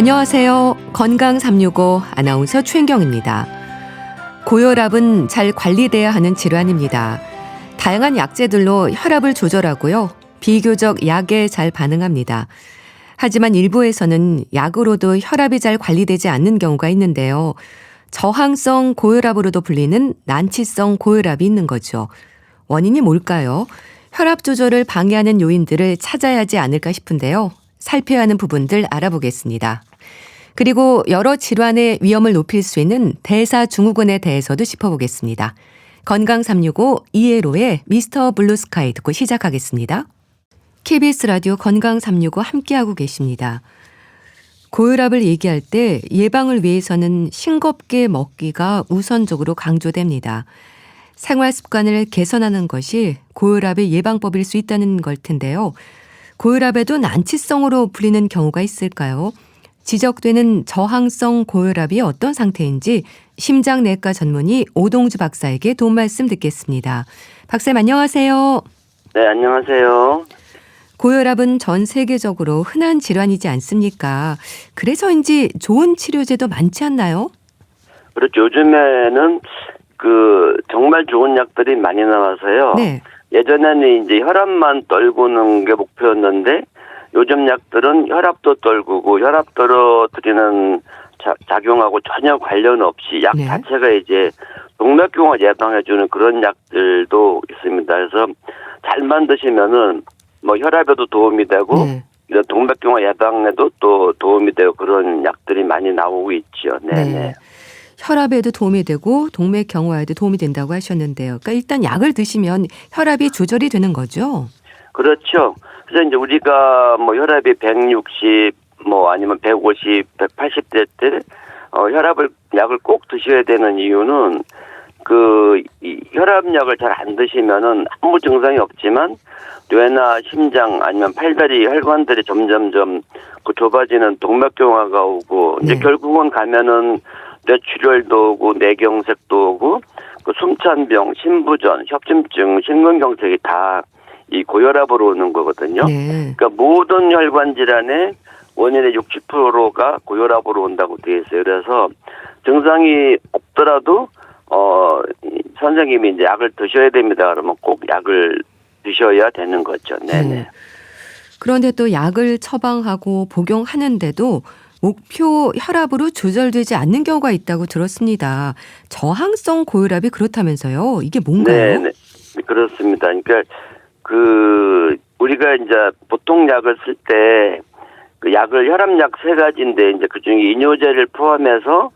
안녕하세요. 건강 365 아나운서 최은경입니다. 고혈압은 잘 관리돼야 하는 질환입니다. 다양한 약제들로 혈압을 조절하고요. 비교적 약에 잘 반응합니다. 하지만 일부에서는 약으로도 혈압이 잘 관리되지 않는 경우가 있는데요. 저항성 고혈압으로도 불리는 난치성 고혈압이 있는 거죠. 원인이 뭘까요? 혈압 조절을 방해하는 요인들을 찾아야 하지 않을까 싶은데요. 살펴야 하는 부분들 알아보겠습니다. 그리고 여러 질환의 위험을 높일 수 있는 대사증후군에 대해서도 짚어보겠습니다. 건강 365 이혜로의 미스터 블루스카이 듣고 시작하겠습니다. KBS 라디오 건강 365 함께하고 계십니다. 고혈압을 얘기할 때 예방을 위해서는 싱겁게 먹기가 우선적으로 강조됩니다. 생활 습관을 개선하는 것이 고혈압의 예방법일 수 있다는 걸 텐데요. 고혈압에도 난치성으로 불리는 경우가 있을까요? 지적되는 저항성 고혈압이 어떤 상태인지 심장내과 전문의 오동주 박사에게 도움 말씀 듣겠습니다. 박사님 안녕하세요. 네, 안녕하세요. 고혈압은 전 세계적으로 흔한 질환이지 않습니까? 그래서인지 좋은 치료제도 많지 않나요? 그렇죠. 요즘에는 정말 좋은 약들이 많이 나와서요. 네. 예전에는 이제 혈압만 떨구는 게 목표였는데 요즘 약들은 혈압도 떨구고 혈압 떨어뜨리는 작용하고 전혀 관련 없이 약 네. 자체가 이제 동맥경화 예방해주는 그런 약들도 있습니다. 그래서 잘만 드시면은 뭐 혈압에도 도움이 되고 네. 이런 동맥경화 예방에도 또 도움이 되고 그런 약들이 많이 나오고 있죠. 네네. 혈압에도 도움이 되고 동맥경화에도 도움이 된다고 하셨는데요. 그러니까 일단 약을 드시면 혈압이 조절이 되는 거죠? 그렇죠. 그래서 이제 우리가 뭐 혈압이 160, 뭐 아니면 150, 180대 때 약을 꼭 드셔야 되는 이유는 이 혈압약을 잘 안 드시면은 아무 증상이 없지만 뇌나 심장 아니면 팔다리 혈관들이 점점점 좁아지는 동맥경화가 오고 이제 결국은 가면은 뇌출혈도 오고 뇌경색도 오고 숨찬병, 심부전, 협심증, 심근경색이 다 이 고혈압으로 오는 거거든요. 네. 그러니까 모든 혈관 질환의 원인의 60%가 고혈압으로 온다고 되어 있어요. 그래서 증상이 없더라도 선생님이 이제 약을 드셔야 됩니다. 그러면 꼭 약을 드셔야 되는 거죠. 네네. 그런데 또 약을 처방하고 복용하는데도 목표 혈압으로 조절되지 않는 경우가 있다고 들었습니다. 저항성 고혈압이 그렇다면서요? 이게 뭔가요? 네네. 그렇습니다. 그러니까 우리가 이제 보통 약을 쓸 때 그 약을 혈압약 3가지인데 이제 그중에 이뇨제를 포함해서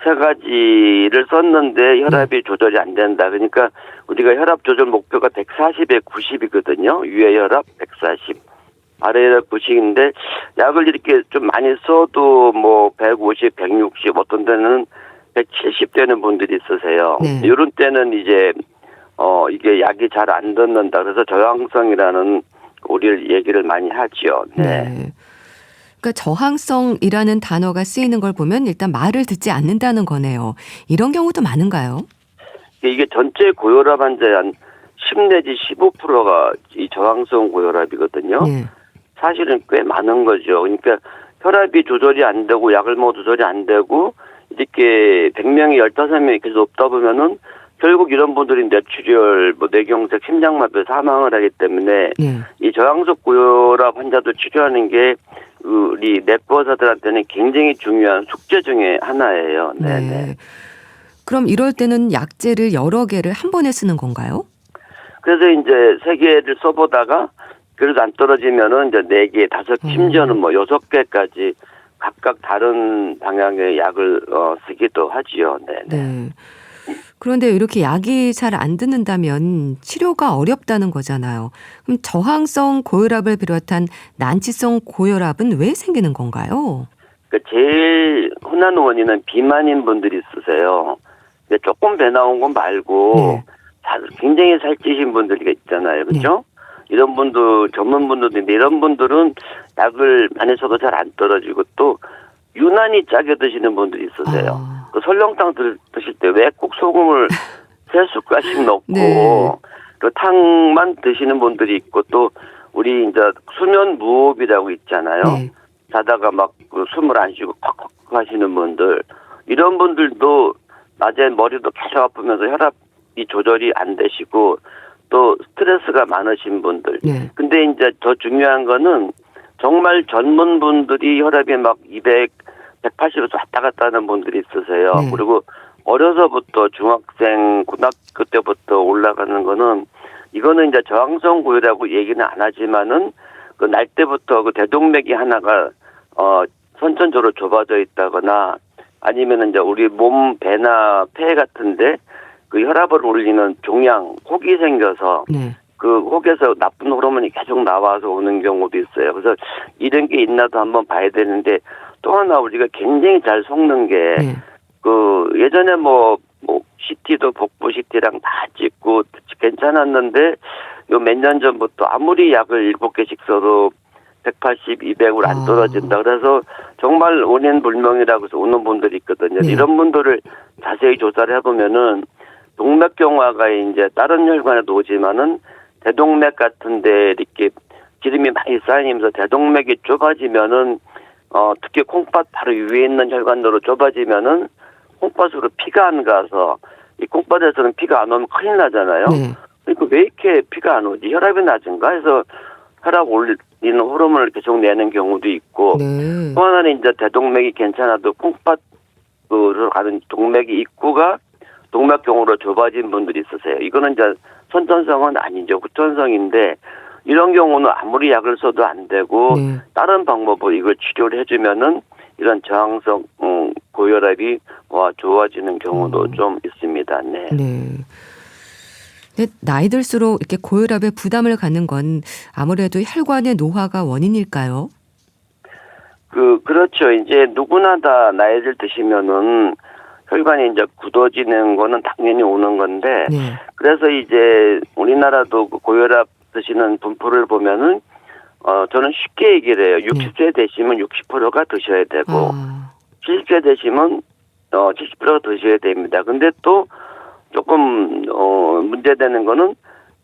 3가지를 썼는데 혈압이 조절이 안 된다. 그러니까 우리가 혈압 조절 목표가 140에 90이거든요. 위에 혈압 140, 아래 혈압 90인데 약을 이렇게 좀 많이 써도 뭐 150, 160, 어떤 데는 170 되는 분들이 있으세요. 네. 이런 때는 이제 이게 약이 잘 안 듣는다. 그래서 저항성이라는 우리 얘기를 많이 하죠. 네. 그러니까 저항성이라는 단어가 쓰이는 걸 보면 일단 말을 듣지 않는다는 거네요. 이런 경우도 많은가요? 이게 전체 고혈압 환자의 한 10 내지 15%가 이 저항성 고혈압이거든요. 네. 사실은 꽤 많은 거죠. 그러니까 혈압이 조절이 안 되고 약을 먹어도 조절이 안 되고 이렇게 100명이 15명이 계속 높다 보면은 결국 이런 분들이 뇌출혈, 뇌경색, 심장마비로 사망을 하기 때문에 이 저항성 고혈압 환자도 치료하는 게 우리 내과 의사들한테는 굉장히 중요한 숙제 중에 하나예요. 네. 그럼 이럴 때는 약제를 여러 개를 한 번에 쓰는 건가요? 그래서 이제 3개를 써보다가 그래도 안 떨어지면은 이제 4개, 5개, 심지어는 6개까지 각각 다른 방향의 약을 쓰기도 하지요. 네. 그런데 이렇게 약이 잘 안 듣는다면 치료가 어렵다는 거잖아요. 그럼 저항성 고혈압을 비롯한 난치성 고혈압은 왜 생기는 건가요? 그러니까 제일 흔한 원인은 비만인 분들이 있으세요. 근데 조금 배 나온 건 말고 굉장히 살찌신 분들이 있잖아요. 그렇죠? 이런 분들, 전문 분들도 있는데 이런 분들은 약을 많이 써도 잘 안 떨어지고 또 유난히 짜게 드시는 분들이 있으세요. 설렁탕 드실 때 왜 꼭 소금을 3숟갈씩 넣고 또 탕만 드시는 분들이 있고 또 우리 이제 수면 무호흡이라고 있잖아요. 자다가 막 그 숨을 안 쉬고 콱콱 하시는 분들, 이런 분들도 낮에 머리도 계속 아프면서 혈압이 조절이 안 되시고 또 스트레스가 많으신 분들. 네. 근데 이제 더 중요한 거는 정말 젊은 분들이 혈압이 막 200, 180에서 왔다 갔다 하는 분들이 있으세요. 네. 그리고 어려서부터 중학생, 고등학교 때부터 올라가는 거는 이거는 이제 저항성 고혈압이라고 얘기는 안 하지만은 그 날 때부터 그 대동맥이 하나가 선천적으로 좁아져 있다거나 아니면은 이제 우리 몸 배나 폐 같은데 그 혈압을 올리는 종양, 혹이 생겨서 네. 그 혹에서 나쁜 호르몬이 계속 나와서 오는 경우도 있어요. 그래서 이런 게 있나도 한번 봐야 되는데 또 하나 우리가 굉장히 잘 속는 게 네. 그 예전에 뭐 CT도 복부 CT랑 다 찍고 괜찮았는데 요 몇 년 전부터 아무리 약을 7개씩 써도 180, 200으로 안 떨어진다. 그래서 정말 원인 불명이라고 해서 오는 분들이 있거든요. 네. 이런 분들을 자세히 조사를 해보면은 동맥경화가 이제 다른 혈관에도 오지만은 대동맥 같은데 이렇게 기름이 많이 쌓이면서 대동맥이 좁아지면은 특히 콩팥 바로 위에 있는 혈관으로 좁아지면은 콩팥으로 피가 안 가서 이 콩팥에서는 피가 안 오면 큰일 나잖아요. 네. 그러니까 왜 이렇게 피가 안 오지? 혈압이 낮은가 해서 혈압 올리는 호르몬을 계속 내는 경우도 있고 네. 또 하나는 이제 대동맥이 괜찮아도 콩팥으로 가는 동맥이 입구가 동맥경으로 좁아진 분들이 있으세요. 이거는 이제 선천성은 아니죠. 후천성인데 이런 경우는 아무리 약을 써도 안 되고 네. 다른 방법으로 이걸 치료를 해주면은 이런 저항성 고혈압이 좋아지는 경우도 좀 있습니다. 네. 네. 근데 나이 들수록 이렇게 고혈압에 부담을 갖는 건 아무래도 혈관의 노화가 원인일까요? 그렇죠. 이제 누구나 다 나이를 드시면은 혈관이 이제 굳어지는 거는 당연히 오는 건데 네. 그래서 이제 우리나라도 그 고혈압 드시는 분포를 보면은 저는 쉽게 얘기를 해요. 60세 되시면 60%가 드셔야 되고 70세 되시면 70%가 드셔야 됩니다. 근데 또 조금 문제되는 거는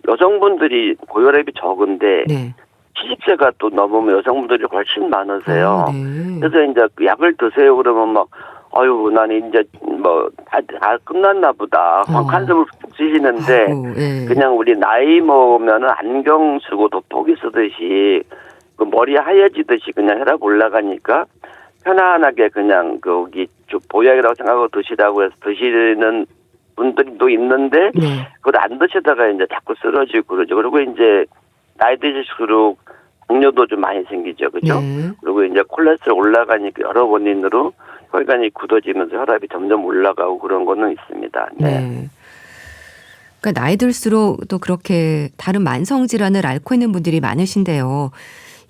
여성분들이 고혈압이 적은데 네. 70세가 또 넘으면 여성분들이 훨씬 많으세요. 네. 그래서 이제 그 약을 드세요 그러면 막 아유 나는 이제 뭐 다 끝났나 보다 한숨을 쉬시는데 아이고, 예. 그냥 우리 나이 먹으면은 안경 쓰고 돋보기 쓰듯이 그 머리 하얘지듯이 그냥 혈압 올라가니까 편안하게 그냥 거기 보약이라고 생각하고 드시라고 해서 드시는 분들도 있는데 네. 그걸 안 드시다가 이제 자꾸 쓰러지고 그러죠. 그리고 이제 나이 드실수록 당뇨도 좀 많이 생기죠. 그죠? 네. 그리고 이제 콜레스테롤 올라가니까 여러 원인으로 혈관이 굳어지면서 혈압이 점점 올라가고 그런 거는 있습니다. 네. 네. 그러니까 나이 들수록 또 그렇게 다른 만성 질환을 앓고 있는 분들이 많으신데요.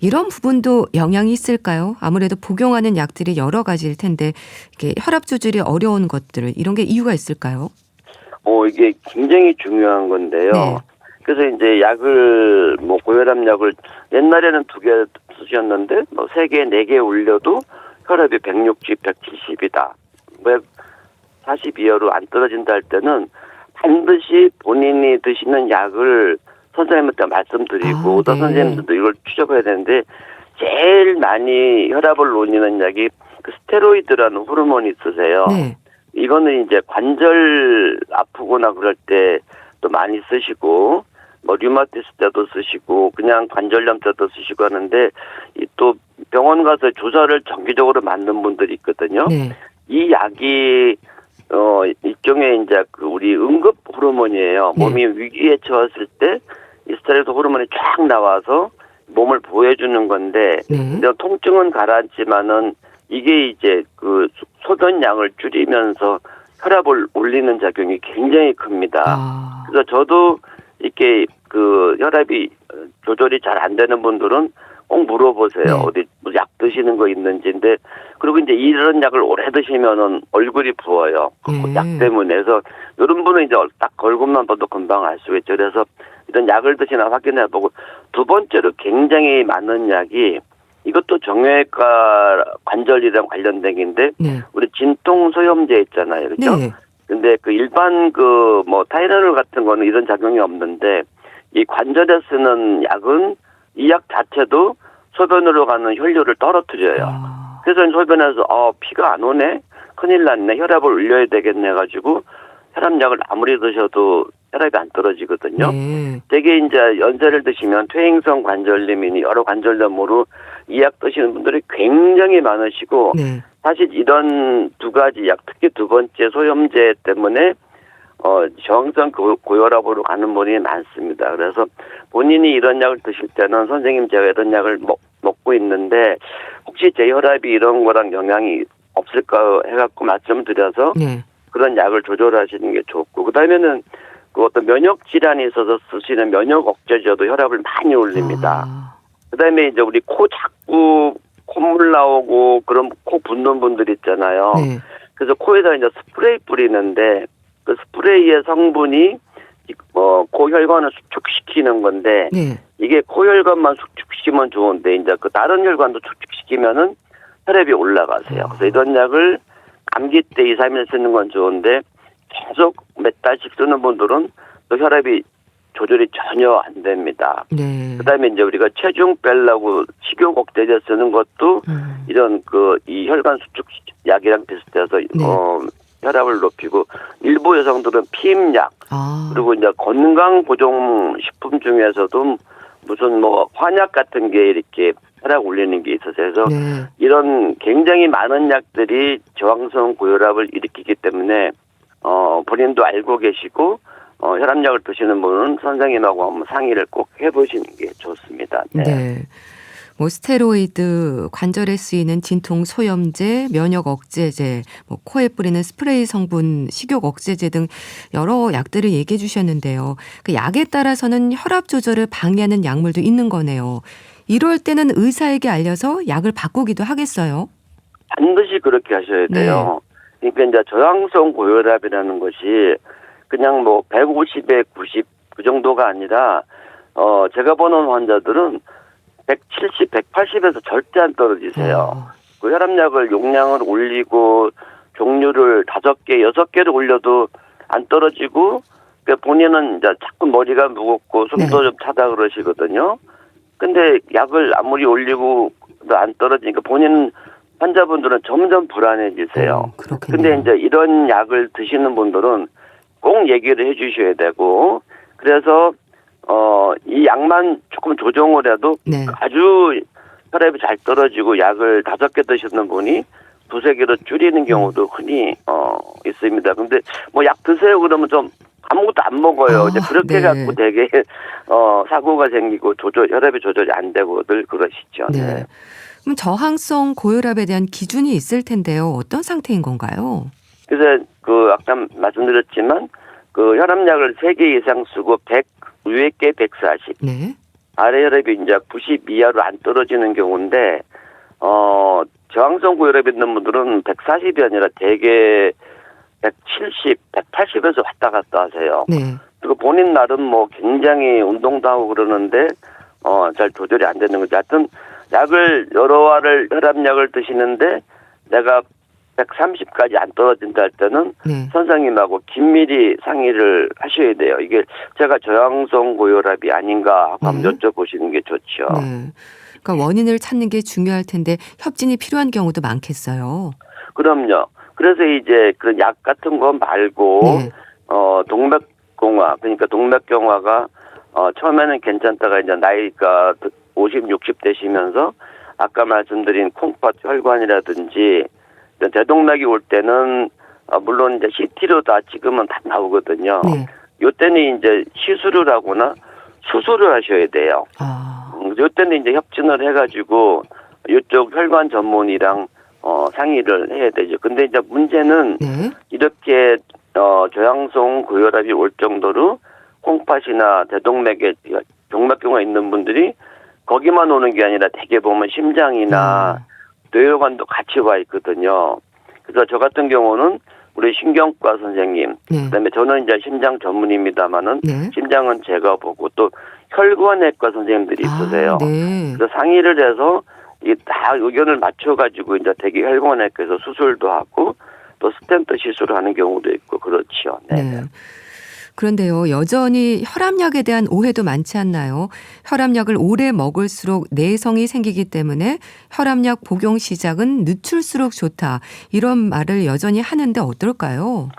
이런 부분도 영향이 있을까요? 아무래도 복용하는 약들이 여러 가지일 텐데 이렇게 혈압 조절이 어려운 것들 이런 게 이유가 있을까요? 이게 굉장히 중요한 건데요. 네. 그래서 이제 약을 고혈압 약을 옛날에는 2개 쓰셨는데 3개, 4개 올려도 혈압이 160, 170이다. 왜 40 이하로 안 떨어진다 할 때는 반드시 본인이 드시는 약을 선생님한테 말씀드리고 의사 네. 선생님들도 이걸 추적해야 되는데 제일 많이 혈압을 올리는 약이 그 스테로이드라는 호르몬이 있으세요. 네. 이거는 이제 관절 아프거나 그럴 때 또 많이 쓰시고 류마티스 때도 쓰시고 그냥 관절염 때도 쓰시고 하는데 또 병원 가서 주사를 정기적으로 맞는 분들이 있거든요. 네. 이 약이 일종의 이제 그 우리 응급 호르몬이에요. 네. 몸이 위기에 처했을 때 이 스트레스 호르몬이 쫙 나와서 몸을 보호해주는 건데 네. 통증은 가라앉지만은 이게 이제 그 소변량을 줄이면서 혈압을 올리는 작용이 굉장히 큽니다. 그래서 저도 이렇게 그 혈압이 조절이 잘 안 되는 분들은 꼭 물어보세요. 네. 어디 약 드시는 거 있는지인데 그리고 이제 이런 약을 오래 드시면은 얼굴이 부어요. 약 때문에. 그래서 이런 분은 이제 딱 얼굴만 봐도 금방 알 수 있죠. 그래서 이런 약을 드시나 확인해보고 두 번째로 굉장히 많은 약이 이것도 정형외과 관절이랑 관련된 게인데 네. 우리 진통 소염제 있잖아요. 그렇죠? 네. 근데 그 일반 타이레놀 같은 거는 이런 작용이 없는데 이 관절에 쓰는 약은 이 약 자체도 소변으로 가는 혈류를 떨어뜨려요. 아. 그래서 소변에서 피가 안 오네? 큰일 났네. 혈압을 올려야 되겠네 가지고 혈압약을 아무리 드셔도 혈압이 안 떨어지거든요. 네. 되게 이제 연세를 드시면 퇴행성 관절염이니 여러 관절염으로 이 약 드시는 분들이 굉장히 많으시고 네. 사실 이런 두 가지 약, 특히 두 번째 소염제 때문에 저항성 고혈압으로 가는 분이 많습니다. 그래서 본인이 이런 약을 드실 때는 선생님 제가 이런 약을 먹고 있는데 혹시 제 혈압이 이런 거랑 영향이 없을까 해갖고 말씀드려서 네. 그런 약을 조절하시는 게 좋고 그다음에는 그 어떤 면역 질환이 있어서 쓰시는 면역 억제제도 혈압을 많이 올립니다. 아. 그다음에 이제 우리 코 자꾸 콧물 나오고 그런 코 붓는 분들 있잖아요. 네. 그래서 코에다 이제 스프레이 뿌리는데 그 스프레이의 성분이 코혈관을 수축시키는 건데 네. 이게 코혈관만 수축시키면 좋은데 이제 그 다른 혈관도 수축시키면은 혈압이 올라가세요. 그래서 이런 약을 감기 때 2, 3일 쓰는 건 좋은데 계속 몇 달씩 쓰는 분들은 또 혈압이 조절이 전혀 안 됩니다. 네. 그다음에 이제 우리가 체중 빼려고 식욕 억제제 쓰는 것도 이런 이 혈관 수축 약이랑 비슷해서 네. 혈압을 높이고 일부 여성들은 피임약 아. 그리고 이제 건강 보존 식품 중에서도 무슨 환약 같은 게 이렇게 혈압 올리는 게 있어서 해서 네. 이런 굉장히 많은 약들이 저항성 고혈압을 일으키기 때문에 본인도 알고 계시고 혈압약을 드시는 분은 선생님하고 한번 상의를 꼭 해보시는 게 좋습니다. 네. 네. 뭐 스테로이드, 관절에 쓰이는 진통 소염제, 면역 억제제, 뭐 코에 뿌리는 스프레이 성분, 식욕 억제제 등 여러 약들을 얘기해 주셨는데요. 그 약에 따라서는 혈압 조절을 방해하는 약물도 있는 거네요. 이럴 때는 의사에게 알려서 약을 바꾸기도 하겠어요? 반드시 그렇게 하셔야 돼요. 그러니까 이제 저항성 고혈압이라는 것이 그냥 150에 90 그 정도가 아니라 제가 보는 환자들은 170, 180에서 절대 안 떨어지세요. 그 혈압약을 용량을 올리고 종류를 5개, 6개를 올려도 안 떨어지고 본인은 이제 자꾸 머리가 무겁고 숨도 좀 차다 그러시거든요. 근데 약을 아무리 올리고도 안 떨어지니까 본인 환자분들은 점점 불안해지세요. 그렇군요. 근데 이제 이런 약을 드시는 분들은 꼭 얘기를 해 주셔야 되고 그래서 이 약만 조금 조정을 해도 네. 아주 혈압이 잘 떨어지고 약을 5개 드시는 분이 2, 3개로 줄이는 경우도 흔히 있습니다. 근데 약 드세요 그러면 좀 아무것도 안 먹어요. 이제 그렇게 네. 갖고 되게 사고가 생기고 혈압이 조절이 안 되고 늘 그러시죠. 네. 네. 그럼 저항성 고혈압에 대한 기준이 있을 텐데요. 어떤 상태인 건가요? 그래서 아까 말씀드렸지만 혈압약을 3개 이상 쓰고 100 위에 게 140. 네. 아래 혈압이 이제 90 이하로 안 떨어지는 경우인데 저항성 고혈압 있는 분들은 140이 아니라 대개 170, 180에서 왔다 갔다 하세요. 네. 그리고 본인 나름 굉장히 운동도 하고 그러는데 잘 조절이 안 되는 거죠. 하여튼 약을 여러 알을 혈압약을 드시는데 내가 130까지 안 떨어진다 할 때는 네. 선생님하고 긴밀히 상의를 하셔야 돼요. 이게 제가 저항성 고혈압이 아닌가 하고 한번 여쭤보시는 게 좋죠. 네. 그러니까 원인을 찾는 게 중요할 텐데 협진이 필요한 경우도 많겠어요. 그럼요. 그래서 이제 그런 약 같은 거 말고 네. 동맥경화 그러니까 동맥경화가 처음에는 괜찮다가 이제 나이가 50, 60 되시면서 아까 말씀드린 콩팥 혈관이라든지 대동맥이 올 때는 물론 이제 CT로 다 지금은 다 나오거든요. 네. 요때는 이제 시술을 하거나 수술을 하셔야 돼요. 요때는 이제 협진을 해가지고 이쪽 혈관 전문의랑 상의를 해야 되죠. 근데 이제 문제는 네. 이렇게 저항성 고혈압이 올 정도로 콩팥이나 대동맥에 동맥경화 있는 분들이 거기만 오는 게 아니라 대개 보면 심장이나 뇌혈관도 같이 와 있거든요. 그래서 저 같은 경우는 우리 신경과 선생님, 그다음에 저는 이제 심장 전문입니다만은 심장은 제가 보고 또 혈관외과 선생님들이 있으세요. 네. 그래서 상의를 해서 이게 다 의견을 맞춰가지고 이제 대개 혈관외과에서 수술도 하고 또 스텐트 시술을 하는 경우도 있고 그렇죠. 네. 네. 그런데요, 여전히 혈압약에 대한 오해도 많지 않나요? 혈압약을 오래 먹을수록 내성이 생기기 때문에 혈압약 복용 시작은 늦출수록 좋다. 이런 말을 여전히 하는데 어떨까요?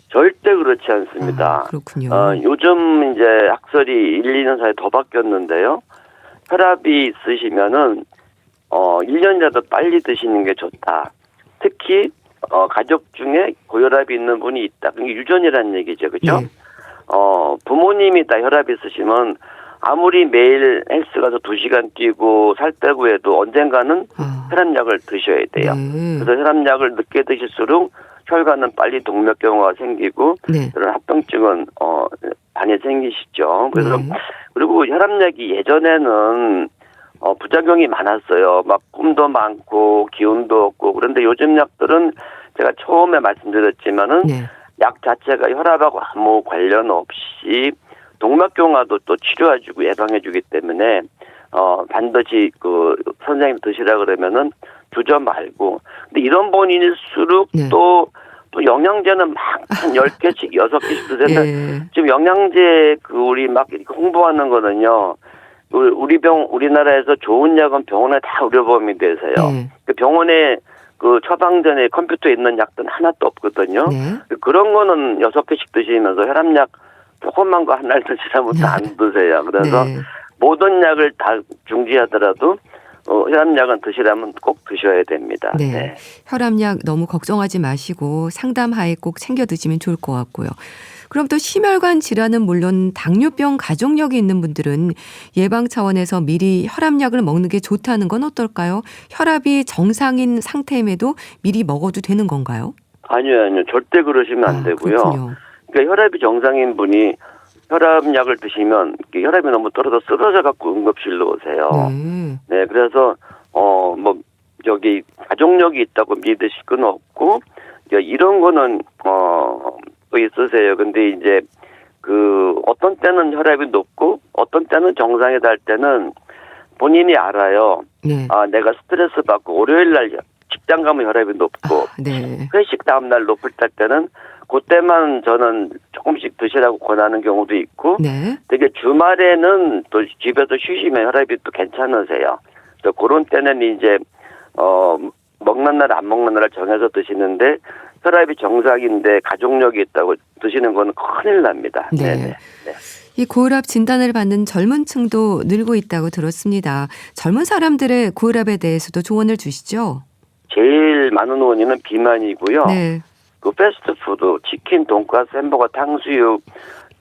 절대 그렇지 않습니다. 그렇군요. 요즘 이제 학설이 1, 2년 사이에 더 바뀌었는데요. 혈압이 있으시면은 1년이라도 빨리 드시는 게 좋다. 특히 가족 중에 고혈압이 있는 분이 있다. 그게 유전이라는 얘기죠. 그죠? 네. 부모님이 다 혈압이 있으시면 아무리 매일 헬스 가서 2시간 뛰고 살 빼고 해도 언젠가는 혈압약을 드셔야 돼요. 네. 그래서 혈압약을 늦게 드실수록 혈관은 빨리 동맥경화가 생기고 네. 그런 합병증은 많이 생기시죠. 그래서 네. 그리고 혈압약이 예전에는 부작용이 많았어요. 막 꿈도 많고 기운도 없고. 그런데 요즘 약들은 제가 처음에 말씀드렸지만은 네. 약 자체가 혈압하고 아무 관련 없이 동맥경화도 또 치료해주고 예방해주기 때문에 반드시 그 선생님 드시라 그러면은 주저 말고. 근데 이런 분일수록 네. 또 영양제는 막 한 10개씩 6개씩 드세요. 네. 지금 영양제 우리 막 이렇게 홍보하는 거는요. 우리나라에서 좋은 약은 병원에 다 의료보험이 돼서요. 네. 그 병원에 그 처방전에 컴퓨터에 있는 약들은 하나도 없거든요. 네. 그런 거는 6개씩 드시면서 혈압약 조금만 거 하나를 드시라면 안 드세요. 그래서 네. 모든 약을 다 중지하더라도 혈압약은 드시라면 꼭 드셔야 됩니다. 네. 네. 혈압약 너무 걱정하지 마시고 상담하에 꼭 챙겨 드시면 좋을 것 같고요. 그럼 또 심혈관 질환은 물론 당뇨병 가족력이 있는 분들은 예방 차원에서 미리 혈압약을 먹는 게 좋다는 건 어떨까요? 혈압이 정상인 상태임에도 미리 먹어도 되는 건가요? 아니요. 절대 그러시면 안 되고요. 그렇군요. 그러니까 혈압이 정상인 분이 혈압약을 드시면 혈압이 너무 떨어져 쓰러져 갖고 응급실로 오세요. 네, 그래서 저기 가족력이 있다고 믿으실 건 없고 이런 거는 또 있으세요. 근데 이제 어떤 때는 혈압이 높고 어떤 때는 정상에 달 때는 본인이 알아요. 네. 내가 스트레스 받고 월요일 날 직장 가면 혈압이 높고 네. 회식 다음 날 높을 때는 그때만 저는 조금씩 드시라고 권하는 경우도 있고 네. 되게 주말에는 또 집에서 쉬시면 혈압이 또 괜찮으세요. 그래서 그런 때는 이제 먹는 날 안 먹는 날을 정해서 드시는데 혈압이 정상인데 가족력이 있다고 드시는 건 큰일 납니다. 네. 네네. 네. 이 고혈압 진단을 받는 젊은 층도 늘고 있다고 들었습니다. 젊은 사람들의 고혈압에 대해서도 조언을 주시죠? 제일 많은 원인은 비만이고요. 네. 그 패스트푸드, 치킨, 돈가스, 햄버거, 탕수육,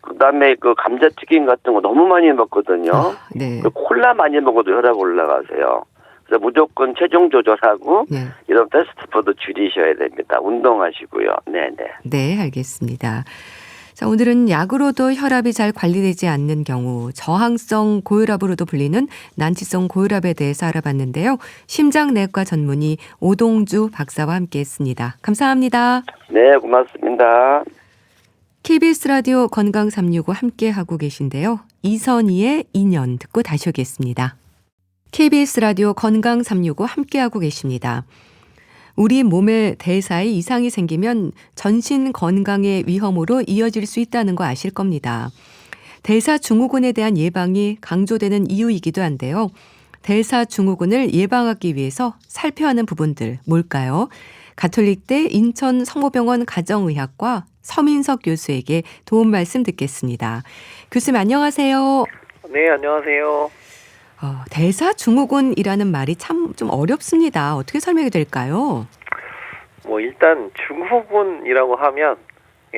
그다음에 그 감자튀김 같은 거 너무 많이 먹거든요. 네. 콜라 많이 먹어도 혈압 올라가세요. 그래서 무조건 체중 조절하고 네. 이런 패스트푸드 줄이셔야 됩니다. 운동하시고요. 네네. 네, 알겠습니다. 자, 오늘은 약으로도 혈압이 잘 관리되지 않는 경우 저항성 고혈압으로도 불리는 난치성 고혈압에 대해서 알아봤는데요. 심장내과 전문의 오동주 박사와 함께했습니다. 감사합니다. 네, 고맙습니다. KBS 라디오 건강 365 함께하고 계신데요. 이선희의 인연 듣고 다시 오겠습니다. KBS 라디오 건강 365 함께하고 계십니다. 우리 몸의 대사에 이상이 생기면 전신 건강의 위험으로 이어질 수 있다는 거 아실 겁니다. 대사증후군에 대한 예방이 강조되는 이유이기도 한데요. 대사증후군을 예방하기 위해서 살펴야 하는 부분들 뭘까요? 가톨릭대 인천 성모병원 가정의학과 서민석 교수에게 도움 말씀 듣겠습니다. 교수님 안녕하세요. 네, 안녕하세요. 대사증후군이라는 말이 참 좀 어렵습니다. 어떻게 설명이 될까요? 일단 증후군이라고 하면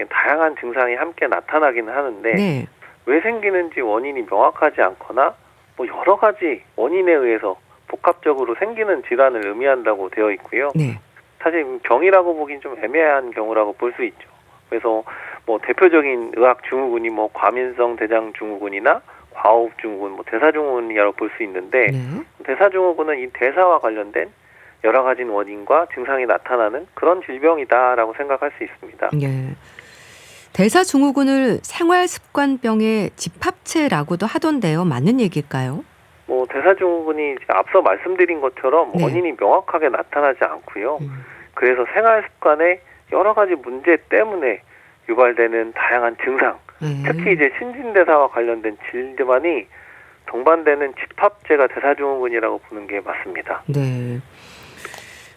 다양한 증상이 함께 나타나긴 하는데 네. 왜 생기는지 원인이 명확하지 않거나 여러 가지 원인에 의해서 복합적으로 생기는 질환을 의미한다고 되어 있고요. 네. 사실 병이라고 보긴 좀 애매한 경우라고 볼 수 있죠. 그래서 대표적인 의학 증후군이 과민성 대장 증후군이나 과호흡 증후군, 대사증후군이라고 볼 수 있는데 네. 대사증후군은 이 대사와 관련된 여러 가지 원인과 증상이 나타나는 그런 질병이다라고 생각할 수 있습니다. 네. 대사증후군을 생활습관병의 집합체라고도 하던데요. 맞는 얘기일까요? 대사증후군이 앞서 말씀드린 것처럼 네. 원인이 명확하게 나타나지 않고요. 그래서 생활습관의 여러 가지 문제 때문에 유발되는 다양한 증상, 특히 이제 신진대사와 관련된 질환이 동반되는 집합체가 대사증후군이라고 보는 게 맞습니다. 네.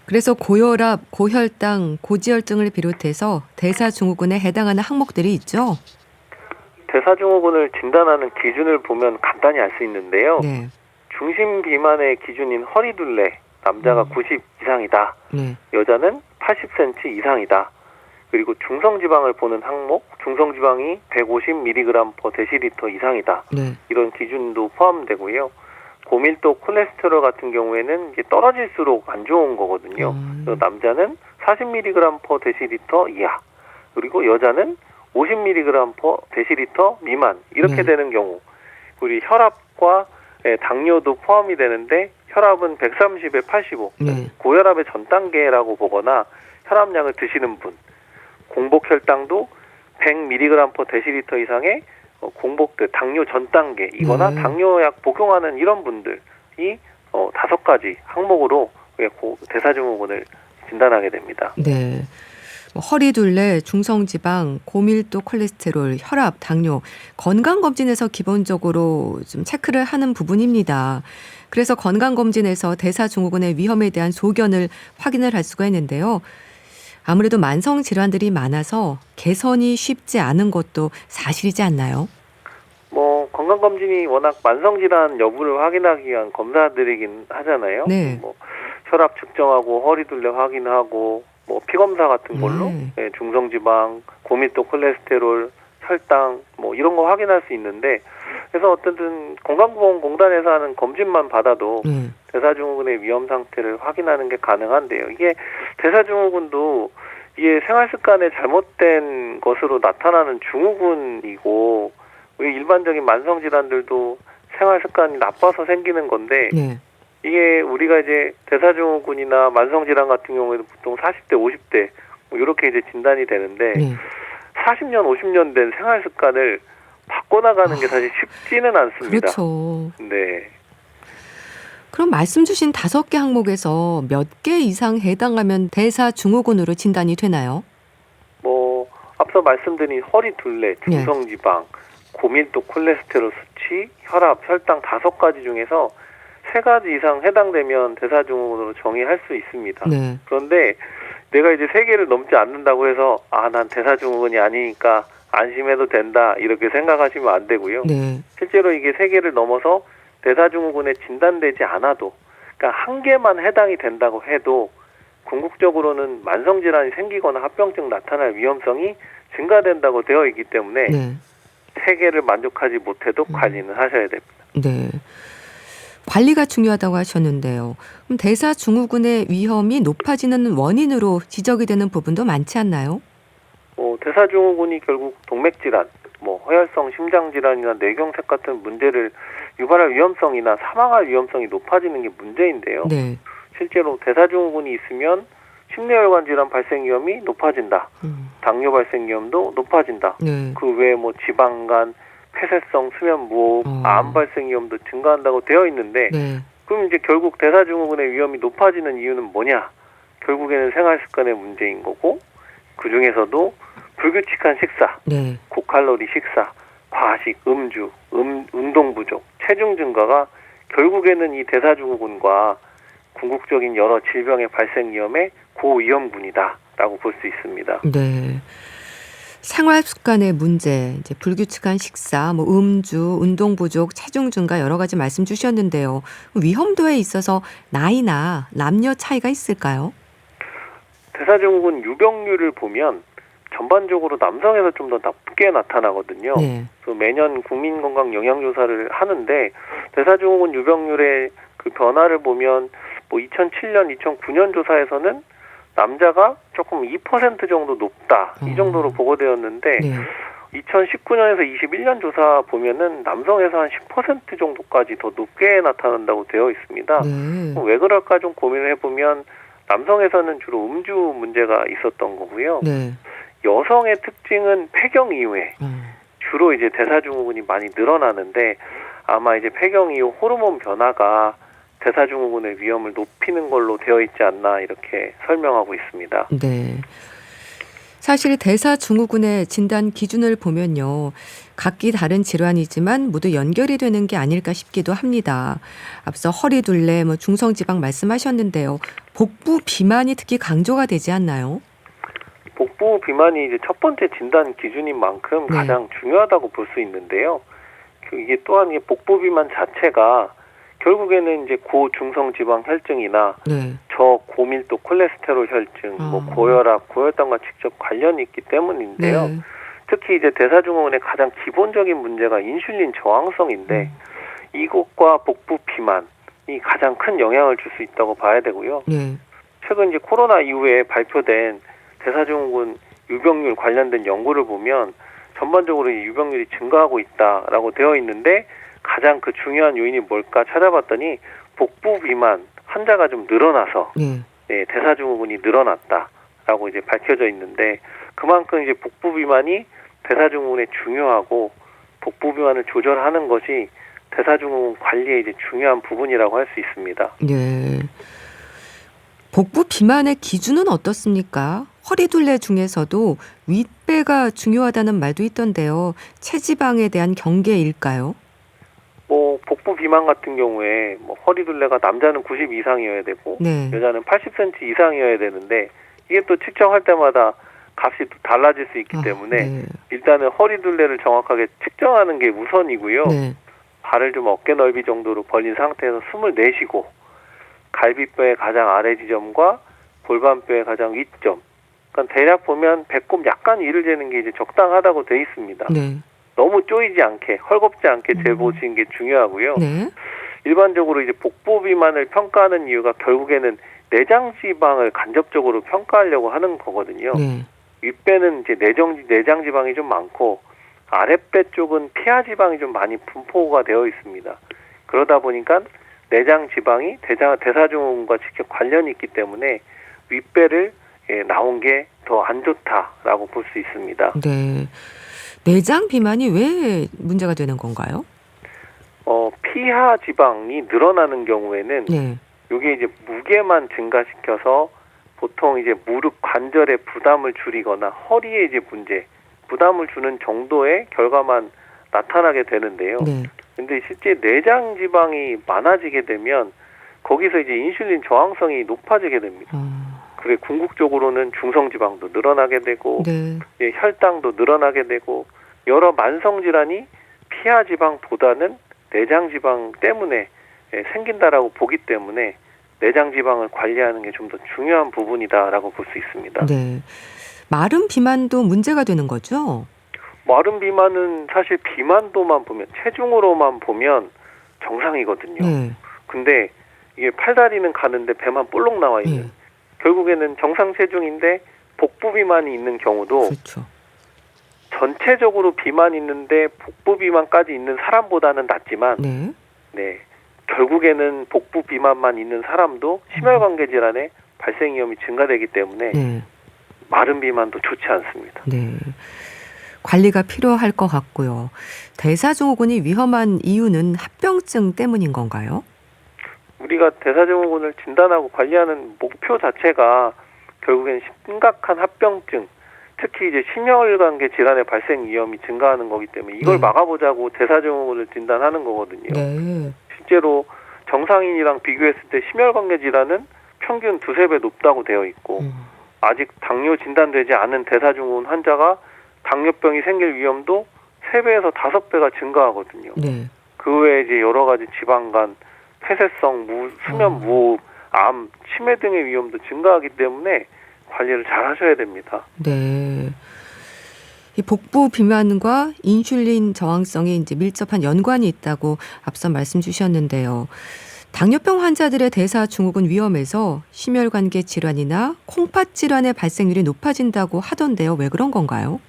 그래서 고혈압, 고혈당, 고지혈증을 비롯해서 대사증후군에 해당하는 항목들이 있죠? 대사증후군을 진단하는 기준을 보면 간단히 알 수 있는데요. 네. 중심 비만의 기준인 허리둘레, 남자가 90 이상이다. 네. 여자는 80cm 이상이다. 그리고 중성지방을 보는 항목, 중성지방이 150mg/dL 이상이다. 네. 이런 기준도 포함되고요. 고밀도 콜레스테롤 같은 경우에는 이제 떨어질수록 안 좋은 거거든요. 그래서 남자는 40mg/dL 이하, 그리고 여자는 50mg/dL 미만 이렇게 되는 경우, 우리 혈압과 당뇨도 포함이 되는데 혈압은 130에 85, 네. 고혈압의 전 단계라고 보거나 혈압약을 드시는 분, 공복 혈당도 100mg/dL 이상의 공복대 당뇨 전 단계이거나 당뇨약 복용하는 이런 분들이 5가지 항목으로 대사증후군을 진단하게 됩니다. 네. 허리둘레, 중성지방, 고밀도 콜레스테롤, 혈압, 당뇨, 건강검진에서 기본적으로 좀 체크를 하는 부분입니다. 그래서 건강검진에서 대사증후군의 위험에 대한 소견을 확인을 할 수가 있는데요. 아무래도 만성 질환들이 많아서 개선이 쉽지 않은 것도 사실이지 않나요? 건강검진이 워낙 만성질환 여부를 확인하기 위한 검사들이긴 하잖아요. 네. 혈압 측정하고 허리둘레 확인하고 피검사 같은 걸로 중성지방, 고밀도 콜레스테롤, 혈당 이런 거 확인할 수 있는데, 그래서 어쨌든 건강보험공단에서 하는 검진만 받아도 대사증후군의 위험 상태를 확인하는 게 가능한데요. 이게 대사증후군도 이게 생활습관의 잘못된 것으로 나타나는 증후군이고, 일반적인 만성질환들도 생활습관이 나빠서 생기는 건데, 이게 우리가 이제 대사증후군이나 만성질환 같은 경우에도 보통 40대, 50대 이렇게 이제 진단이 되는데 40년, 50년 된 생활습관을 바꿔나가는 게 사실 쉽지는 않습니다. 그렇죠. 네. 그럼 말씀 주신 5개 항목에서 몇 개 이상 해당하면 대사증후군으로 진단이 되나요? 앞서 말씀드린 허리둘레, 중성지방, 고밀도 콜레스테롤 수치, 혈압, 혈당 5가지 중에서 3가지 이상 해당되면 대사증후군으로 정의할 수 있습니다. 네. 그런데 내가 이제 3개를 넘지 않는다고 해서 난 대사증후군이 아니니까 안심해도 된다 이렇게 생각하시면 안 되고요. 네. 실제로 이게 3개를 넘어서 대사증후군에 진단되지 않아도, 그러니까 1개만 해당이 된다고 해도 궁극적으로는 만성질환이 생기거나 합병증 나타날 위험성이 증가된다고 되어 있기 때문에 3개를 만족하지 못해도 관리는 하셔야 됩니다. 네. 관리가 중요하다고 하셨는데요. 그럼 대사증후군의 위험이 높아지는 원인으로 지적이 되는 부분도 많지 않나요? 대사증후군이 결국 동맥질환, 허혈성 심장질환이나 뇌경색 같은 문제를 유발할 위험성이나 사망할 위험성이 높아지는 게 문제인데요. 네. 실제로 대사증후군이 있으면 심뇌혈관 질환 발생 위험이 높아진다. 당뇨 발생 위험도 높아진다. 네. 그 외에 지방간, 폐쇄성 수면 무호흡, 암 발생 위험도 증가한다고 되어 있는데, 그럼 이제 결국 대사증후군의 위험이 높아지는 이유는 뭐냐? 결국에는 생활 습관의 문제인 거고, 그 중에서도 불규칙한 식사, 고칼로리 식사, 과식, 음주, 운동 부족, 체중 증가가 결국에는 이 대사증후군과 궁극적인 여러 질병의 발생 위험의 고위험군이다라고 볼 수 있습니다. 네. 생활 습관의 문제, 이제 불규칙한 식사, 음주, 운동 부족, 체중 증가 여러 가지 말씀 주셨는데요. 위험도에 있어서 나이나 남녀 차이가 있을까요? 대사증후군 유병률을 보면 전반적으로 남성에서 좀 더 낮게 나타나거든요. 그래서 매년 국민건강영양조사를 하는데 대사증후군 유병률의 그 변화를 보면 2007년, 2009년 조사에서는 남자가 조금 2% 정도 높다. 이 정도로 보고되었는데 2019년에서 21년 조사 보면은 남성에서 한 10% 정도까지 더 높게 나타난다고 되어 있습니다. 왜 그럴까 좀 고민을 해보면 남성에서는 주로 음주 문제가 있었던 거고요. 여성의 특징은 폐경 이후에 주로 이제 대사증후군이 많이 늘어나는데 아마 이제 폐경 이후 호르몬 변화가 대사증후군의 위험을 높이는 걸로 되어 있지 않나 이렇게 설명하고 있습니다. 네. 사실 대사증후군의 진단 기준을 보면요. 각기 다른 질환이지만 모두 연결이 되는 게 아닐까 싶기도 합니다. 앞서 허리둘레, 중성지방 말씀하셨는데요. 복부 비만이 특히 강조가 되지 않나요? 복부 비만이 이제 첫 번째 진단 기준인 만큼 네. 가장 중요하다고 볼 수 있는데요. 이게 또한 복부 비만 자체가 결국에는 이제 고중성지방 혈증이나 네. 저고밀도 콜레스테롤 혈증, 고혈압, 고혈당과 직접 관련이 있기 때문인데요. 네. 특히 이제 대사증후군의 가장 기본적인 문제가 인슐린 저항성인데 이것과 복부 비만이 가장 큰 영향을 줄 수 있다고 봐야 되고요. 네. 최근 이제 코로나 이후에 발표된 대사증후군 유병률 관련된 연구를 보면 전반적으로 유병률이 증가하고 있다라고 되어 있는데 가장 그 중요한 요인이 뭘까 찾아봤더니 복부 비만 환자가 좀 늘어나서 네, 대사증후군이 늘어났다라고 이제 밝혀져 있는데 그만큼 이제 복부 비만이 대사증후군에 중요하고 복부 비만을 조절하는 것이 대사증후군 관리의 이제 중요한 부분이라고 할 수 있습니다. 네. 복부 비만의 기준은 어떻습니까? 허리둘레 중에서도 윗배가 중요하다는 말도 있던데요. 체지방에 대한 경계일까요? 복부 비만 같은 경우에 허리둘레가 남자는 90 이상이어야 되고 네. 여자는 80cm 이상이어야 되는데 이게 또 측정할 때마다 값이 또 달라질 수 있기 때문에 네. 일단은 허리둘레를 정확하게 측정하는 게 우선이고요. 네. 발을 좀 어깨 넓이 정도로 벌린 상태에서 숨을 내쉬고 갈비뼈의 가장 아래 지점과 골반뼈의 가장 위점. 그러니까 대략 보면 배꼽 약간 위를 재는 게 이제 적당하다고 돼 있습니다. 네. 너무 쪼이지 않게, 헐겁지 않게 재보시는 게 중요하고요. 네. 일반적으로 이제 복부 비만을 평가하는 이유가 결국에는 내장 지방을 간접적으로 평가하려고 하는 거거든요. 네. 윗배는 이제 내장 지방이 좀 많고 아랫배 쪽은 피하 지방이 좀 많이 분포가 되어 있습니다. 그러다 보니까 내장 지방이 대사증후군과 직접 관련이 있기 때문에 윗배를 나온 게 더 안 좋다라고 볼 수 있습니다. 네. 내장 비만이 왜 문제가 되는 건가요? 피하 지방이 늘어나는 경우에는 네. 이게 이제 무게만 증가시켜서 보통 이제 무릎 관절의 부담을 줄이거나 허리에 이제 부담을 주는 정도의 결과만 나타나게 되는데요. 네. 근데 실제 내장 지방이 많아지게 되면 거기서 이제 인슐린 저항성이 높아지게 됩니다. 그래 궁극적으로는 중성 지방도 늘어나게 되고 네. 혈당도 늘어나게 되고 여러 만성 질환이 피하 지방보다는 내장 지방 때문에 생긴다라고 보기 때문에 내장 지방을 관리하는 게 좀 더 중요한 부분이다라고 볼 수 있습니다. 네. 마른 비만도 문제가 되는 거죠? 마른 비만은 사실 비만도만 보면 체중으로만 보면 정상이거든요. 네. 근데 이게 팔다리는 가는데 배만 볼록 나와 있는 네. 결국에는 정상 체중인데 복부 비만이 있는 경우도 그렇죠. 전체적으로 비만이 있는데 복부 비만까지 있는 사람보다는 낫지만 네. 결국에는 복부 비만만 있는 사람도 심혈관계 질환의 발생 위험이 증가되기 때문에 네. 마른 비만도 좋지 않습니다. 네. 관리가 필요할 것 같고요. 대사증후군이 위험한 이유는 합병증 때문인 건가요? 우리가 대사증후군을 진단하고 관리하는 목표 자체가 결국엔 심각한 합병증, 특히 이제 심혈관계 질환의 발생 위험이 증가하는 거기 때문에 이걸 막아보자고 대사증후군을 진단하는 거거든요. 네. 실제로 정상인이랑 비교했을 때 심혈관계 질환은 평균 2-3배 높다고 되어 있고 아직 당뇨 진단되지 않은 대사증후군 환자가 당뇨병이 생길 위험도 3배에서 5배가 증가하거든요. 네. 그 외에 이제 여러 가지 지방간, 폐쇄성, 수면 무호흡, 암, 치매 등의 위험도 증가하기 때문에 관리를 잘 하셔야 됩니다. 네. 이 복부 비만과 인슐린 저항성이 이제 밀접한 연관이 있다고 앞서 말씀 주셨는데요. 당뇨병 환자들의 대사증후군 위험에서 심혈관계 질환이나 콩팥 질환의 발생률이 높아진다고 하던데요. 왜 그런 건가요?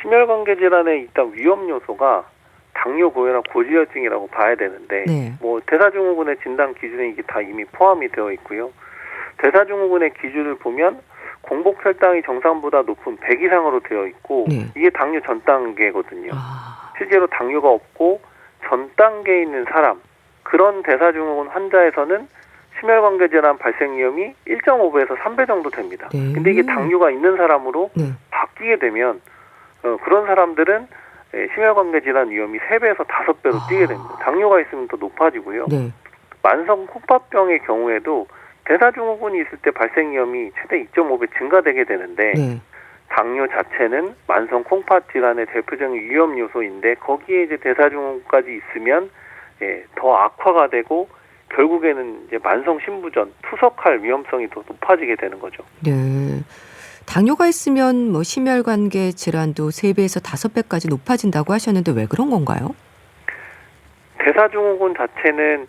심혈관계 질환에 일단 위험 요소가 당뇨, 고혈압, 고지혈증이라고 봐야 되는데 대사증후군의 진단 기준에 이게 다 이미 포함이 되어 있고요. 대사증후군의 기준을 보면 공복 혈당이 정상보다 높은 100 이상으로 되어 있고 이게 당뇨 전 단계거든요. 실제로 당뇨가 없고 전 단계에 있는 사람, 그런 대사증후군 환자에서는 심혈관계 질환 발생 위험이 1.5배에서 3배 정도 됩니다. 네. 근데 이게 당뇨가 있는 사람으로 네. 바뀌게 되면 그런 사람들은 심혈관계 질환 위험이 3배에서 5배로 뛰게 됩니다. 당뇨가 있으면 더 높아지고요. 네. 만성 콩팥병의 경우에도 대사증후군이 있을 때 발생 위험이 최대 2.5배 증가되게 되는데 네. 당뇨 자체는 만성 콩팥 질환의 대표적인 위험 요소인데 거기에 이제 대사증후군까지 있으면 더 악화가 되고 결국에는 이제 만성 신부전, 투석할 위험성이 더 높아지게 되는 거죠. 네. 당뇨가 있으면 뭐 심혈관계 질환도 3배에서 5배까지 높아진다고 하셨는데 왜 그런 건가요? 대사증후군 자체는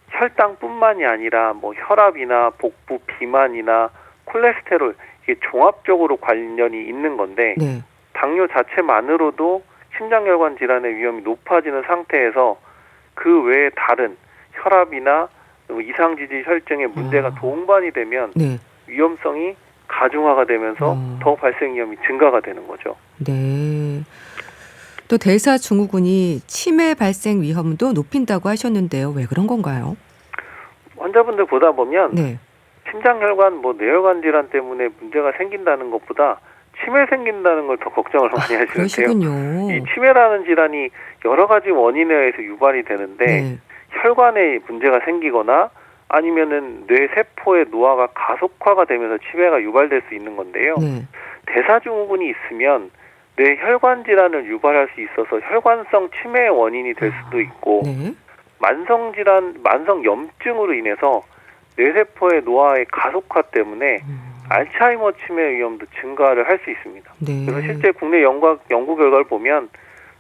혈당뿐만이 아니라 뭐 혈압이나 복부 비만이나 콜레스테롤 이게 종합적으로 관련이 있는 건데 네. 당뇨 자체만으로도 심장혈관 질환의 위험이 높아지는 상태에서 그 외에 다른 혈압이나 이상지질 혈증의 문제가 동반이 되면 네. 위험성이 가중화가 되면서 더 발생 위험이 증가가 되는 거죠. 네. 또 대사증후군이 치매 발생 위험도 높인다고 하셨는데요. 왜 그런 건가요? 환자분들 보다 보면 네. 심장혈관, 뇌혈관 질환 때문에 문제가 생긴다는 것보다 치매 생긴다는 걸 더 걱정을 많이 하시는데요. 그러시군요. 이 치매라는 질환이 여러 가지 원인에 의해서 유발이 되는데 네. 혈관에 문제가 생기거나 아니면은 뇌 세포의 노화가 가속화가 되면서 치매가 유발될 수 있는 건데요. 네. 대사증후군이 있으면 뇌 혈관 질환을 유발할 수 있어서 혈관성 치매의 원인이 될 수도 있고 네. 만성 질환, 만성 염증으로 인해서 뇌세포의 노화의 가속화 때문에 알츠하이머 치매 위험도 증가를 할 수 있습니다. 네. 그래서 실제 국내 연구 결과를 보면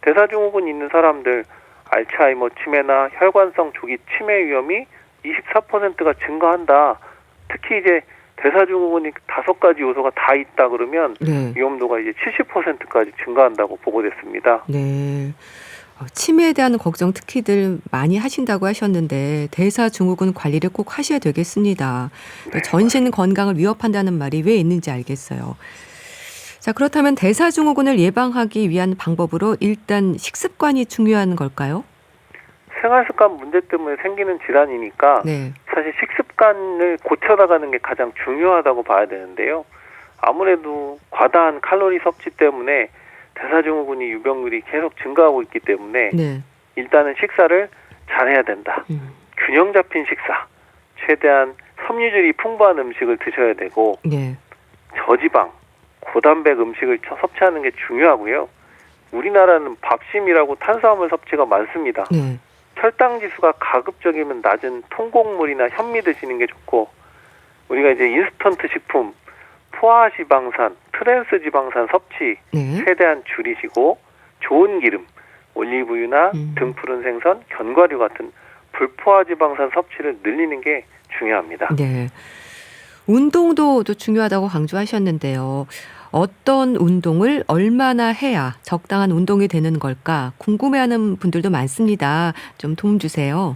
대사증후군 있는 사람들 알츠하이머 치매나 혈관성 조기 치매 위험이 24%가 증가한다. 특히 이제 대사증후군이 5가지 요소가 다 있다 그러면 네. 위험도가 이제 70%까지 증가한다고 보고됐습니다. 네. 치매에 대한 걱정 특히들 많이 하신다고 하셨는데 대사증후군 관리를 꼭 하셔야 되겠습니다. 네, 전신 건강을 위협한다는 말이 왜 있는지 알겠어요. 자, 그렇다면 대사증후군을 예방하기 위한 방법으로 일단 식습관이 중요한 걸까요? 생활습관 문제 때문에 생기는 질환이니까 네. 사실 식습관을 고쳐나가는 게 가장 중요하다고 봐야 되는데요. 아무래도 과다한 칼로리 섭취 때문에 대사증후군이 유병률이 계속 증가하고 있기 때문에 네. 일단은 식사를 잘해야 된다. 균형 잡힌 식사, 최대한 섬유질이 풍부한 음식을 드셔야 되고 네. 저지방, 고단백 음식을 섭취하는 게 중요하고요. 우리나라는 밥심이라고 탄수화물 섭취가 많습니다. 네. 혈당 지수가 가급적이면 낮은 통곡물이나 현미 드시는 게 좋고 우리가 이제 인스턴트 식품, 포화지방산, 트랜스 지방산 섭취 네. 최대한 줄이시고 좋은 기름, 올리브유나 등푸른 생선, 견과류 같은 불포화지방산 섭취를 늘리는 게 중요합니다. 네. 운동도 또 중요하다고 강조하셨는데요. 어떤 운동을 얼마나 해야 적당한 운동이 되는 걸까 궁금해하는 분들도 많습니다. 좀 도움 주세요.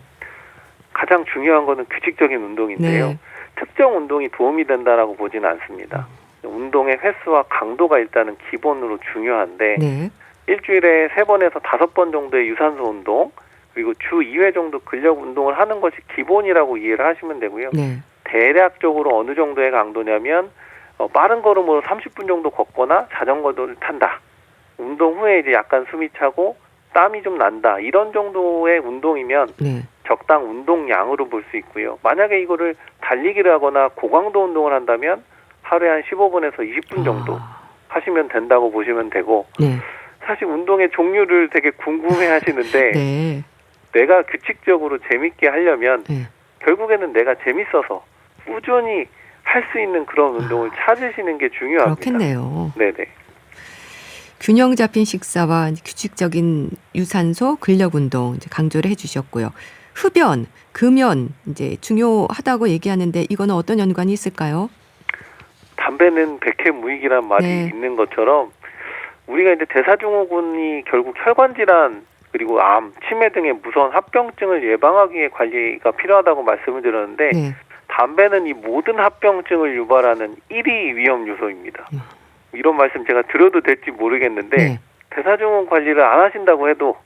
가장 중요한 거는 규칙적인 운동인데요. 네. 특정 운동이 도움이 된다라고 보지는 않습니다. 운동의 횟수와 강도가 일단은 기본으로 중요한데 네. 일주일에 3번에서 5번 정도의 유산소 운동 그리고 주 2회 정도 근력 운동을 하는 것이 기본이라고 이해를 하시면 되고요. 네. 대략적으로 어느 정도의 강도냐면 빠른 걸음으로 30분 정도 걷거나 자전거를 탄다. 운동 후에 이제 약간 숨이 차고 땀이 좀 난다. 이런 정도의 운동이면 네. 적당 운동량으로 볼 수 있고요. 만약에 이거를 달리기를 하거나 고강도 운동을 한다면 하루에 한 15분에서 20분 정도 하시면 된다고 보시면 되고 네. 사실 운동의 종류를 되게 궁금해 하시는데 네. 내가 규칙적으로 재밌게 하려면 네. 결국에는 내가 재밌어서 꾸준히 할 수 있는 그런 운동을 찾으시는 게 중요합니다. 그렇겠네요. 네네. 균형 잡힌 식사와 규칙적인 유산소, 근력 운동 이제 강조를 해주셨고요. 흡연, 금연 이제 중요하다고 얘기하는데 이거는 어떤 연관이 있을까요? 담배는 백해무익이란 말이 네. 있는 것처럼 우리가 이제 대사증후군이 결국 혈관 질환 그리고 암, 치매 등의 무서운 합병증을 예방하기 위해 관리가 필요하다고 말씀을 드렸는데 네. 담배는 이 모든 합병증을 유발하는 1위 위험 요소입니다. 이런 말씀 제가 드려도 될지 모르겠는데 네. 대사증후군 관리를 안 하신다고 해도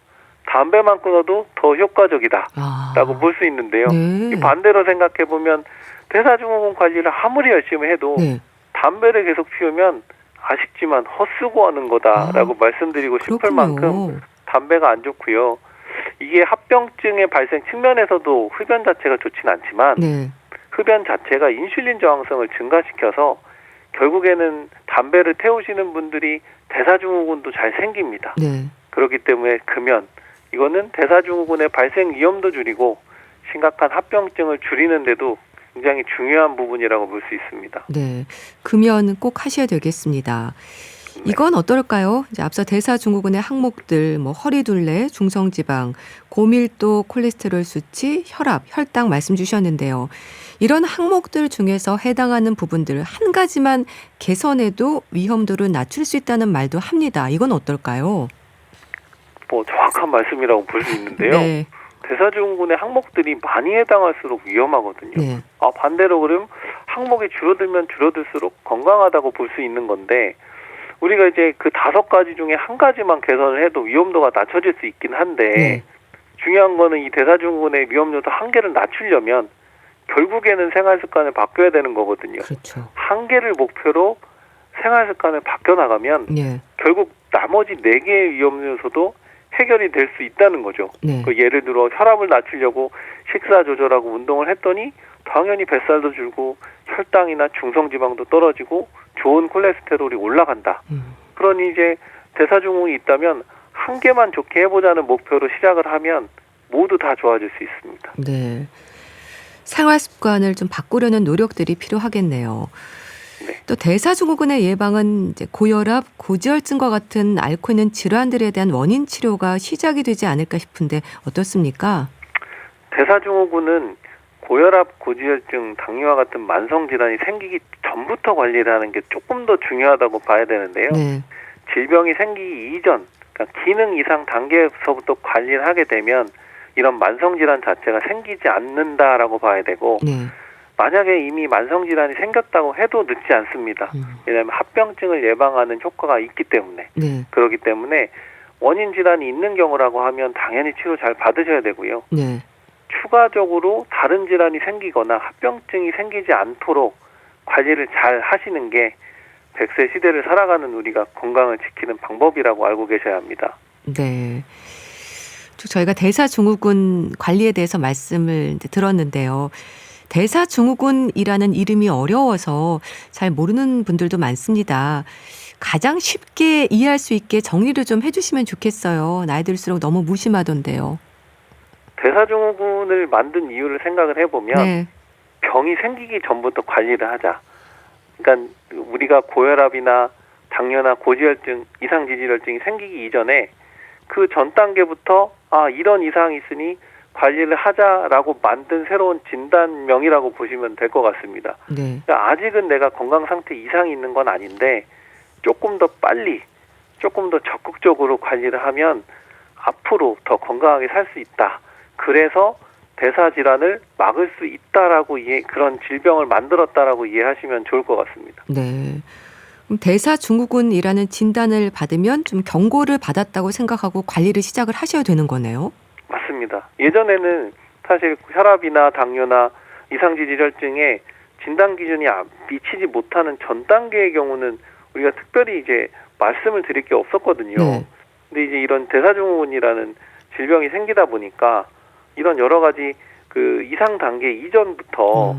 담배만 끊어도 더 효과적이다라고 볼 수 있는데요. 네. 반대로 생각해 보면 대사증후군 관리를 아무리 열심히 해도 네. 담배를 계속 피우면 아쉽지만 헛수고하는 거다라고 말씀드리고 싶을 그렇군요. 만큼 담배가 안 좋고요. 이게 합병증의 발생 측면에서도 흡연 자체가 좋진 않지만 네. 흡연 자체가 인슐린 저항성을 증가시켜서 결국에는 담배를 태우시는 분들이 대사증후군도 잘 생깁니다. 네. 그렇기 때문에 금연, 이거는 대사증후군의 발생 위험도 줄이고 심각한 합병증을 줄이는데도 굉장히 중요한 부분이라고 볼 수 있습니다. 네. 금연 꼭 하셔야 되겠습니다. 이건 어떨까요? 이제 앞서 대사증후군의 항목들, 허리둘레, 중성지방, 고밀도 콜레스테롤 수치, 혈압, 혈당 말씀 주셨는데요. 이런 항목들 중에서 해당하는 부분들 한 가지만 개선해도 위험도를 낮출 수 있다는 말도 합니다. 이건 어떨까요? 정확한 말씀이라고 볼 수 있는데요. 네. 대사증후군의 항목들이 많이 해당할수록 위험하거든요. 네. 반대로 그럼 항목이 줄어들면 줄어들수록 건강하다고 볼 수 있는 건데 우리가 이제 그 5가지 중에 한 가지만 개선을 해도 위험도가 낮춰질 수 있긴 한데 네. 중요한 거는 이 대사증후군의 위험 요소 한계를 낮추려면 결국에는 생활 습관을 바뀌어야 되는 거거든요. 그렇죠. 한계를 목표로 생활 습관을 바뀌어 나가면 네. 결국 나머지 4개의 위험 요소도 해결이 될 수 있다는 거죠. 네. 예를 들어 혈압을 낮추려고 식사 조절하고 운동을 했더니 당연히 뱃살도 줄고 혈당이나 중성지방도 떨어지고 좋은 콜레스테롤이 올라간다. 그러니 이제 대사증후군이 있다면 한 개만 좋게 해보자는 목표로 시작을 하면 모두 다 좋아질 수 있습니다. 네. 생활 습관을 좀 바꾸려는 노력들이 필요하겠네요. 네. 또 대사증후군의 예방은 이제 고혈압, 고지혈증과 같은 앓고 있는 질환들에 대한 원인 치료가 시작이 되지 않을까 싶은데 어떻습니까? 대사증후군은 고혈압, 고지혈증, 당뇨와 같은 만성 질환이 생기기 전부터 관리를 하는 게 조금 더 중요하다고 봐야 되는데요. 네. 질병이 생기기 이전, 그러니까 기능 이상 단계에서부터 관리를 하게 되면 이런 만성 질환 자체가 생기지 않는다라고 봐야 되고 네. 만약에 이미 만성 질환이 생겼다고 해도 늦지 않습니다. 왜냐하면 합병증을 예방하는 효과가 있기 때문에. 네. 그렇기 때문에 원인 질환이 있는 경우라고 하면 당연히 치료 잘 받으셔야 되고요. 네. 추가적으로 다른 질환이 생기거나 합병증이 생기지 않도록 관리를 잘 하시는 게 100세 시대를 살아가는 우리가 건강을 지키는 방법이라고 알고 계셔야 합니다. 네. 저희가 대사증후군 관리에 대해서 말씀을 이제 들었는데요. 대사증후군이라는 이름이 어려워서 잘 모르는 분들도 많습니다. 가장 쉽게 이해할 수 있게 정리를 좀 해주시면 좋겠어요. 나이 들수록 너무 무심하던데요. 대사증후군을 만든 이유를 생각을 해보면 네. 병이 생기기 전부터 관리를 하자. 그러니까 우리가 고혈압이나 당뇨나 고지혈증, 이상지질혈증이 생기기 이전에 그 전 단계부터 이런 이상이 있으니 관리를 하자라고 만든 새로운 진단명이라고 보시면 될 것 같습니다. 네. 그러니까 아직은 내가 건강 상태 이상이 있는 건 아닌데 조금 더 빨리, 조금 더 적극적으로 관리를 하면 앞으로 더 건강하게 살 수 있다. 그래서 대사질환을 막을 수 있다라고 그런 질병을 만들었다라고 이해하시면 좋을 것 같습니다. 네. 그럼 대사증후군이라는 진단을 받으면 좀 경고를 받았다고 생각하고 관리를 시작을 하셔야 되는 거네요. 맞습니다. 예전에는 사실 혈압이나 당뇨나 이상지질혈증에 진단 기준이 미치지 못하는 전 단계의 경우는 우리가 특별히 이제 말씀을 드릴 게 없었거든요. 네. 근데 이제 이런 대사증후군이라는 질병이 생기다 보니까 이런 여러 가지 그 이상 단계 이전부터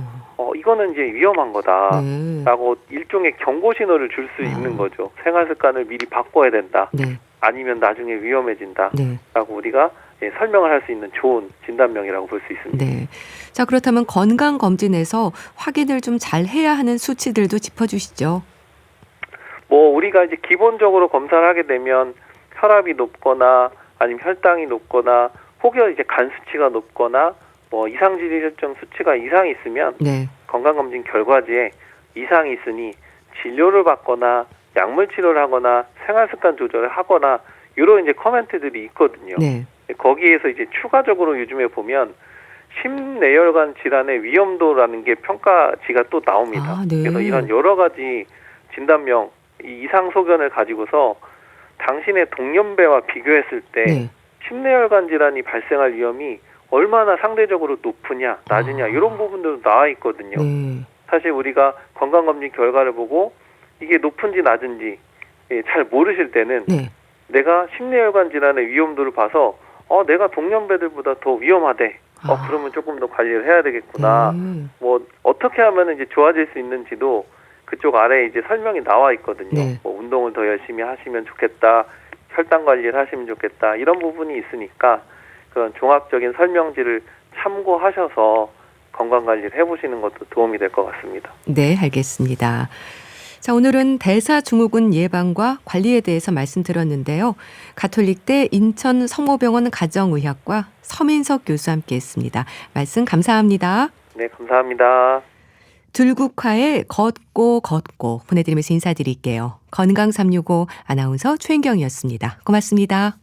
이거는 이제 위험한 거다라고 일종의 경고 신호를 줄 수 있는 거죠. 생활 습관을 미리 바꿔야 된다. 네. 아니면 나중에 위험해진다라고 네. 우리가 설명을 할 수 있는 좋은 진단명이라고 볼 수 있습니다. 네. 자, 그렇다면 건강검진에서 확인을 좀 잘 해야 하는 수치들도 짚어주시죠. 우리가 이제 기본적으로 검사를 하게 되면 혈압이 높거나 아니면 혈당이 높거나 혹여 이제 간 수치가 높거나 이상지질혈증 수치가 이상이 있으면 네. 건강검진 결과지에 이상이 있으니 진료를 받거나 약물 치료를 하거나 생활습관 조절을 하거나 이런 이제 코멘트들이 있거든요. 네. 거기에서 이제 추가적으로 요즘에 보면 심내혈관 질환의 위험도라는 게 평가지가 또 나옵니다. 네. 그래서 이런 여러 가지 진단명, 이 이상 소견을 가지고서 당신의 동년배와 비교했을 때 네. 심내혈관 질환이 발생할 위험이 얼마나 상대적으로 높으냐, 낮으냐 이런 부분들도 나와 있거든요. 사실 우리가 건강검진 결과를 보고 이게 높은지 낮은지 잘 모르실 때는 내가 심내혈관 질환의 위험도를 봐서 내가 동년배들보다 더 위험하대. 그러면 조금 더 관리를 해야 되겠구나. 뭐 어떻게 하면 이제 좋아질 수 있는지도 그쪽 아래에 이제 설명이 나와 있거든요. 뭐 운동을 더 열심히 하시면 좋겠다. 혈당 관리를 하시면 좋겠다. 이런 부분이 있으니까 그런 종합적인 설명지를 참고하셔서 건강 관리를 해보시는 것도 도움이 될 것 같습니다. 네, 알겠습니다. 자, 오늘은 대사증후군 예방과 관리에 대해서 말씀드렸는데요. 가톨릭대 인천 성모병원 가정의학과 서민석 교수와 함께했습니다. 말씀 감사합니다. 네, 감사합니다. 들국화의 걷고 보내드리면서 인사드릴게요. 건강365 아나운서 최인경이었습니다. 고맙습니다.